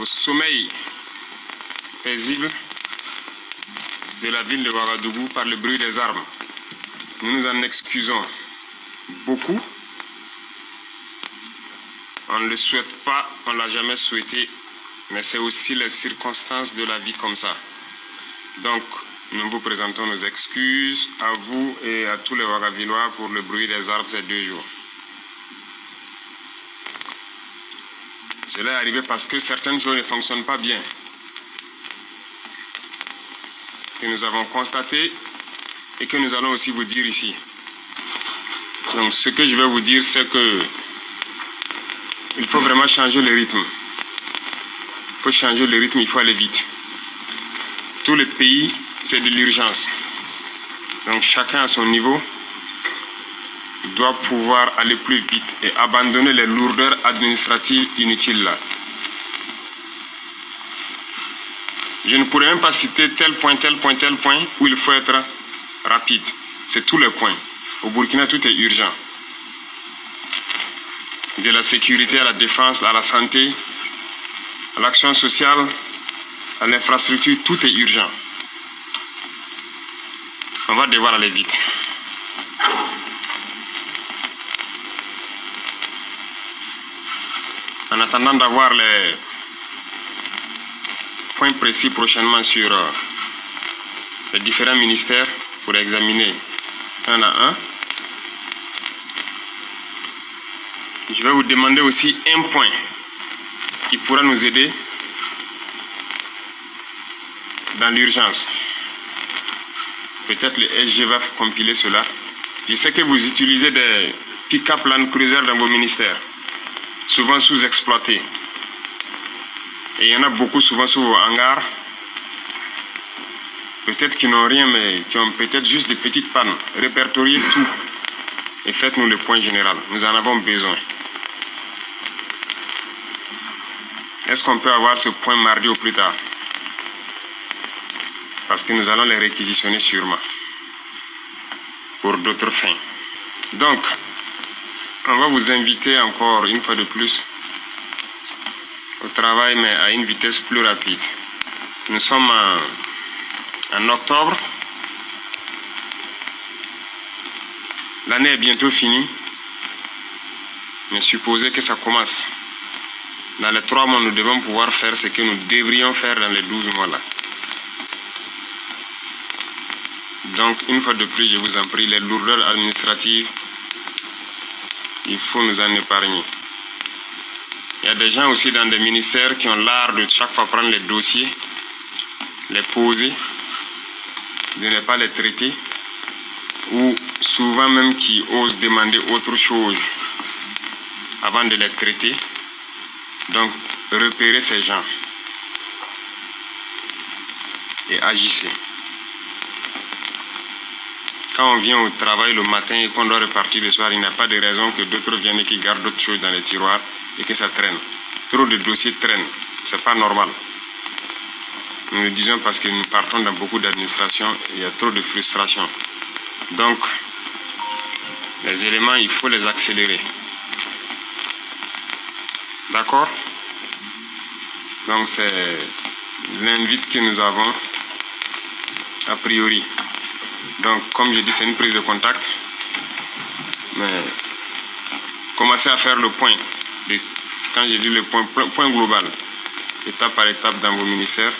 au sommeil paisible de la ville de Ouagadougou par le bruit des armes. Nous nous en excusons beaucoup. On ne le souhaite pas, on ne l'a jamais souhaité, mais c'est aussi les circonstances de la vie comme ça. Donc, nous vous présentons nos excuses à vous et à tous les Ouagavillois pour le bruit des arbres ces 2 jours. Cela est arrivé parce que certaines choses ne fonctionnent pas bien, que nous avons constaté et que nous allons aussi vous dire ici. Donc ce que je vais vous dire, c'est que il faut vraiment changer le rythme. Il faut changer le rythme, il faut aller vite. Tout le pays, c'est de l'urgence. Donc chacun à son niveau doit pouvoir aller plus vite et abandonner les lourdeurs administratives inutiles là. Je ne pourrais même pas citer tel point où il faut être rapide. C'est tous les points. Au Burkina, tout est urgent. De la sécurité à la défense, à la santé, à l'action sociale, à l'infrastructure, tout est urgent. On va devoir aller vite. En attendant d'avoir les points précis prochainement sur les différents ministères pour examiner un à un, je vais vous demander aussi un point qui pourra nous aider dans l'urgence. Peut-être le SG va compiler cela. Je sais que vous utilisez des pick-up Land Cruiser dans vos ministères, souvent sous-exploités. Et il y en a beaucoup souvent sur vos hangars, peut-être qui n'ont rien, mais qui ont peut-être juste des petites pannes. Répertoriez tout et faites-nous le point général. Nous en avons besoin. Est-ce qu'on peut avoir ce point mardi au plus tard? Parce que nous allons les réquisitionner sûrement pour d'autres fins. Donc, on va vous inviter encore une fois de plus au travail, mais à une vitesse plus rapide. Nous sommes en octobre. L'année est bientôt finie. Mais supposez que ça commence. Dans les 3 mois, nous devons pouvoir faire ce que nous devrions faire dans les 12 mois là. Donc, une fois de plus, je vous en prie, les lourdeurs administratives, il faut nous en épargner. Il y a des gens aussi dans des ministères qui ont l'art de chaque fois prendre les dossiers, les poser, de ne pas les traiter, ou souvent même qui osent demander autre chose avant de les traiter. Donc, repérez ces gens et agissez. Quand on vient au travail le matin et qu'on doit repartir le soir, il n'y a pas de raison que d'autres viennent et qui gardent d'autres choses dans les tiroirs et que ça traîne. Trop de dossiers traînent. C'est pas normal. Nous le disons parce que nous partons dans beaucoup d'administrations et il y a trop de frustration. Donc, les éléments, il faut les accélérer. D'accord? Donc, c'est l'invite que nous avons a priori. Donc, comme je dis, c'est une prise de contact. Mais commencez à faire le point. Quand je dis le point global, étape par étape dans vos ministères,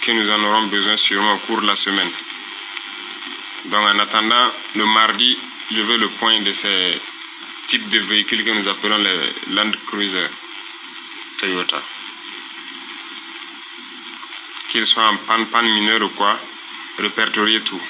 que nous en aurons besoin sûrement au cours de la semaine. Donc, en attendant, le mardi, je veux le point de ces types de véhicules que nous appelons les Land Cruiser Toyota. Qu'ils soient en panne mineure ou quoi, répertoriez tout.